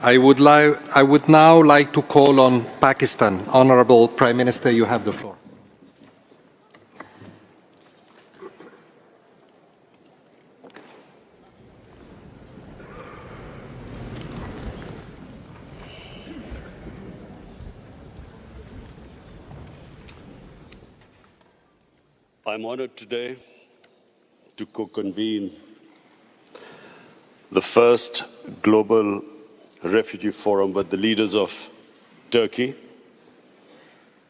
I would now like to call on Pakistan. Honorable Prime Minister, you have the floor. I'm honored today to co-convene the first global refugee forum with the leaders of Turkey,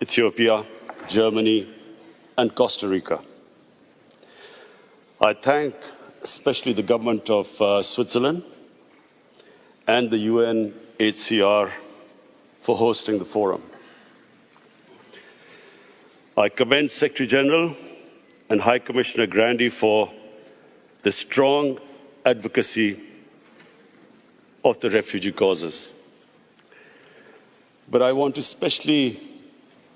Ethiopia, Germany, and Costa Rica. I thank especially the government of Switzerland and the UNHCR for hosting the forum. I commend Secretary General and High Commissioner Grandi for the strong advocacy of the refugee causes. But I want to especially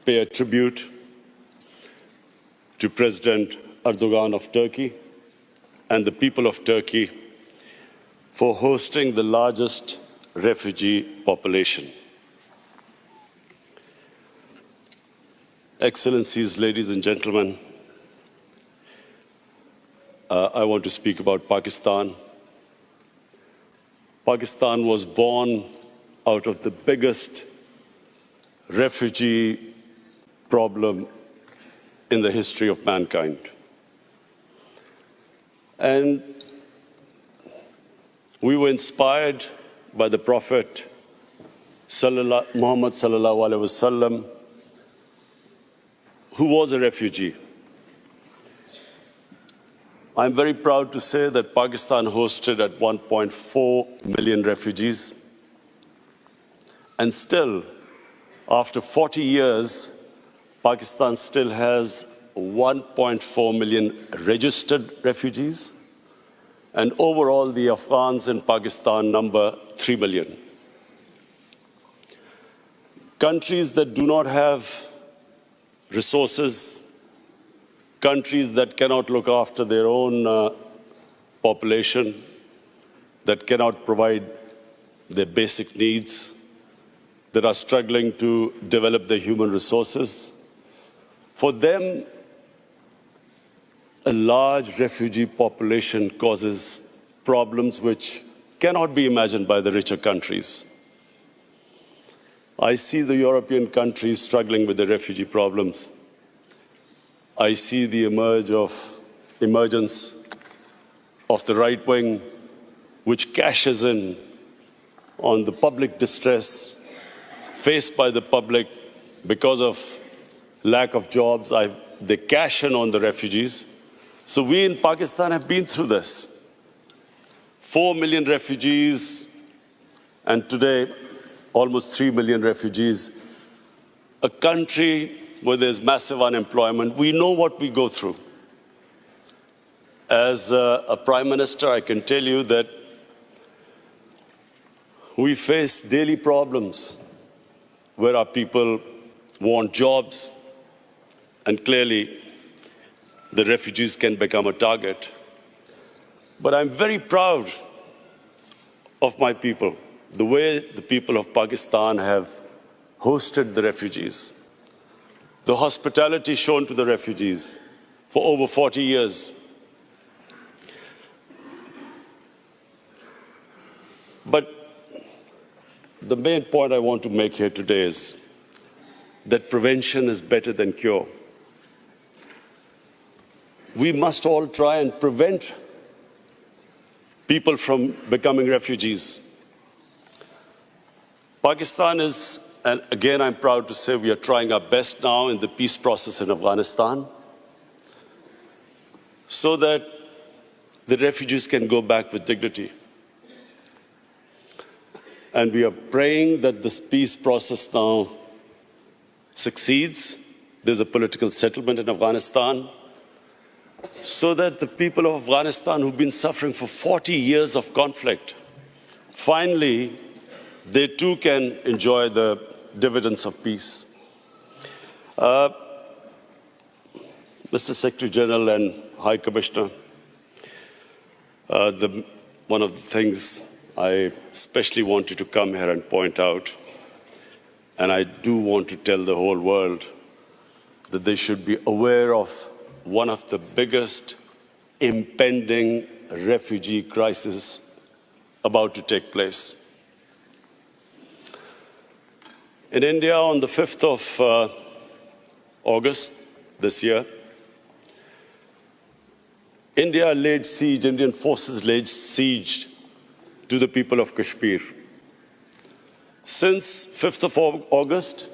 pay a tribute to President Erdogan of Turkey and the people of Turkey for hosting the largest refugee population. Excellencies, ladies and gentlemen, I want to speak about Pakistan. Pakistan was born out of the biggest refugee problem in the history of mankind. And we were inspired by the Prophet Muhammad sallallahu alaihi wasallam, who was a refugee. I'm very proud to say that Pakistan hosted at 1.4 million refugees. And still, after 40 years, Pakistan still has 1.4 million registered refugees. And overall, the Afghans in Pakistan number 3 million. Countries that do not have resources, countries that cannot look after their own population, that cannot provide their basic needs, that are struggling to develop their human resources. For them, a large refugee population causes problems which cannot be imagined by the richer countries. I see the European countries struggling with the refugee problems. I see the emergence of the right wing, which cashes in on the public distress faced by the public because of lack of jobs. They cash in on the refugees. So we in Pakistan have been through this. 4 million refugees, and today almost 3 million refugees. A country where there's massive unemployment. We know what we go through. As a Prime Minister, I can tell you that we face daily problems where our people want jobs, and clearly the refugees can become a target. But I'm very proud of my people, the way the people of Pakistan have hosted the refugees, the hospitality shown to the refugees for over 40 years. But the main point I want to make here today is that prevention is better than cure. We must all try and prevent people from becoming refugees. Pakistan is, and again I'm proud to say, we are trying our best now in the peace process in Afghanistan so that the refugees can go back with dignity. And we are praying that this peace process now succeeds. There's a political settlement in Afghanistan so that the people of Afghanistan who've been suffering for 40 years of conflict, finally, they too can enjoy the dividends of peace. Mr. Secretary General and High Commissioner, one of the things I especially wanted to come here and point out, and I do want to tell the whole world that they should be aware of one of the biggest impending refugee crises about to take place. In India, on the 5th of August this year, Indian forces laid siege to the people of Kashmir. Since 5th of August,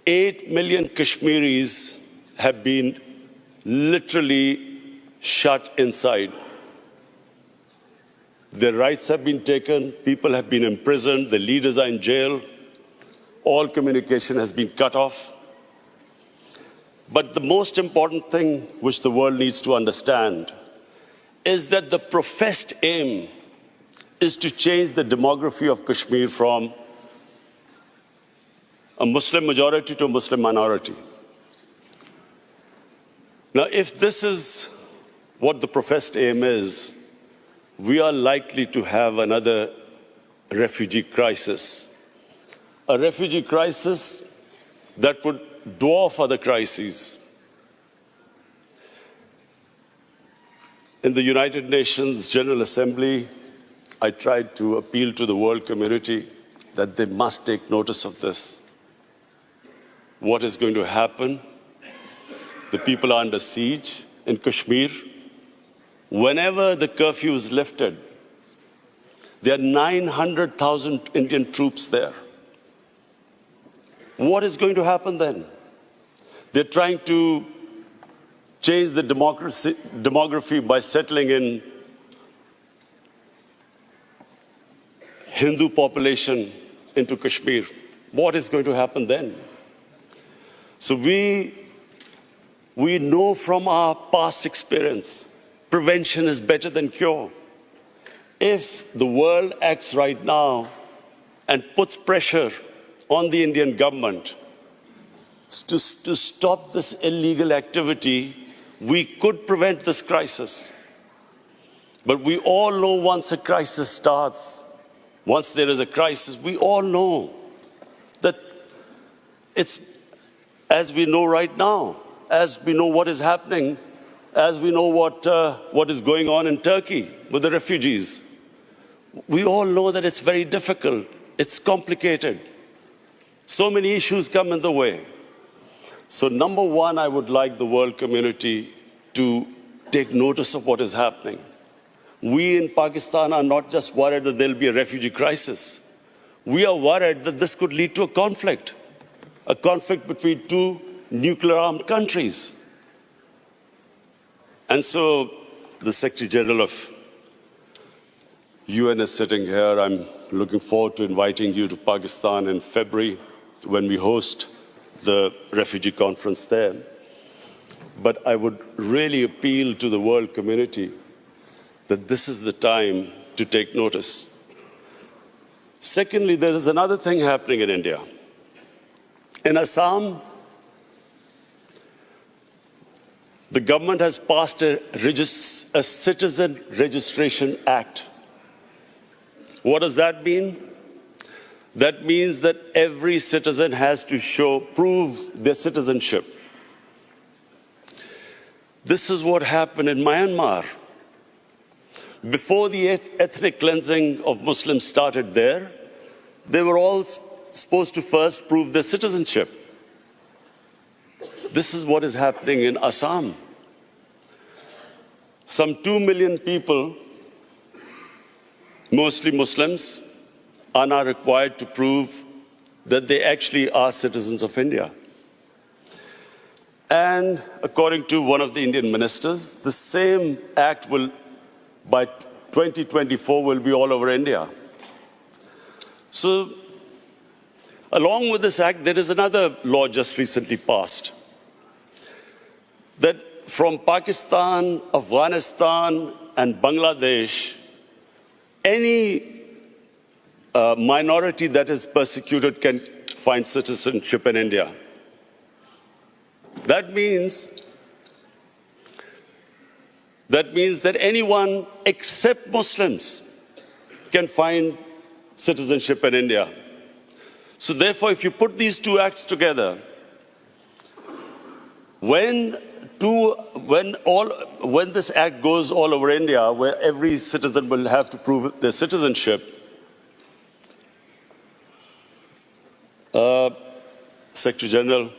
8 million Kashmiris have been literally shut inside. Their rights have been taken, people have been imprisoned, the leaders are in jail, all communication has been cut off. But the most important thing which the world needs to understand is that the professed aim is to change the demography of Kashmir from a Muslim majority to a Muslim minority. Now, if this is what the professed aim is, we are likely to have another refugee crisis. A refugee crisis that would dwarf other crises. In the United Nations General Assembly, I tried to appeal to the world community that they must take notice of this. What is going to happen? The people are under siege in Kashmir. Whenever the curfew is lifted, there are 900,000 Indian troops there. What is going to happen then? They're trying to change the demography by settling in Hindu population into Kashmir. What is going to happen then? So we know from our past experience, prevention is better than cure. If the world acts right now and puts pressure on the Indian government to stop this illegal activity, we could prevent this crisis. But we all know once a crisis starts, once there is a crisis, we all know that it's, as we know right now, as we know what is happening, as we know what is going on in Turkey with the refugees, we all know that it's very difficult, it's complicated. So many issues come in the way. So number one, I would like the world community to take notice of what is happening. We in Pakistan are not just worried that there'll be a refugee crisis. We are worried that this could lead to a conflict between two nuclear-armed countries. And so the Secretary General of UN is sitting here. I'm looking forward to inviting you to Pakistan in February when we host the refugee conference there. But I would really appeal to the world community that this is the time to take notice. Secondly, there is another thing happening in India. In Assam, the government has passed a Citizen Registration Act. What does that mean? That means that every citizen has to prove their citizenship. This is what happened in Myanmar. Before the ethnic cleansing of Muslims started there, they were all supposed to first prove their citizenship. This is what is happening in Assam. Some 2 million people, mostly Muslims, are now required to prove that they actually are citizens of India. And according to one of the Indian ministers, the same act will, by 2024, will be all over India. So, along with this act, there is another law just recently passed, that from Pakistan, Afghanistan, and Bangladesh, any minority that is persecuted can find citizenship in India. That means that anyone except Muslims can find citizenship in India. So therefore, if you put these two acts together, when this act goes all over India, where every citizen will have to prove their citizenship, Secretary General,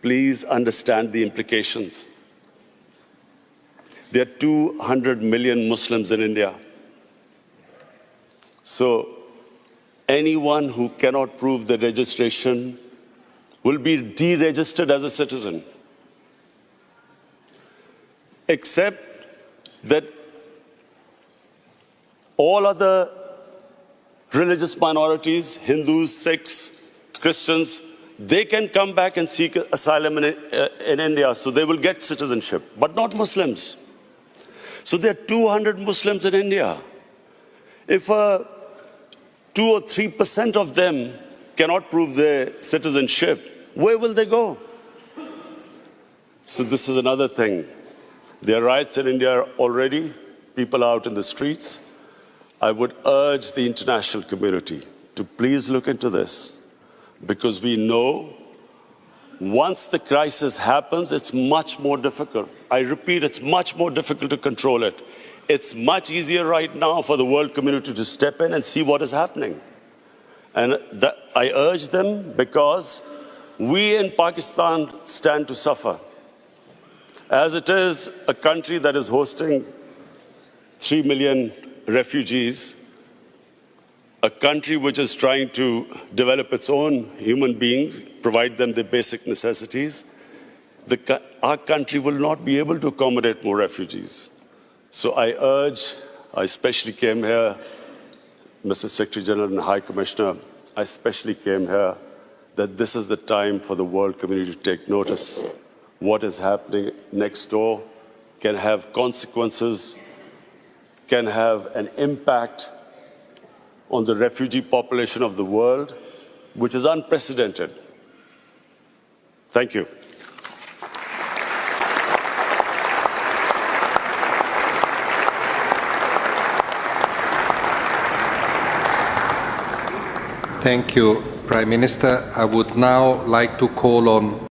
please understand the implications. There are 200 million Muslims in India. So anyone who cannot prove the registration will be deregistered as a citizen, except that all other religious minorities, Hindus, Sikhs, Christians, they can come back and seek asylum in India, so they will get citizenship, but not Muslims. So there are 200 Muslims in India. If 2 or 3% of them cannot prove their citizenship, where will they go? So this is another thing. There are riots in India already. People are out in the streets. I would urge the international community to please look into this, because we know once the crisis happens, it's much more difficult. I repeat, it's much more difficult to control it. It's much easier right now for the world community to step in and see what is happening. And I urge them, because we in Pakistan stand to suffer. As it is a country that is hosting 3 million refugees, a country which is trying to develop its own human beings, provide them the basic necessities, our country will not be able to accommodate more refugees. So I especially came here, Mr. Secretary General and High Commissioner, I especially came here that this is the time for the world community to take notice. What is happening next door can have consequences, can have an impact on the refugee population of the world, which is unprecedented. Thank you. Thank you, Prime Minister. I would now like to call on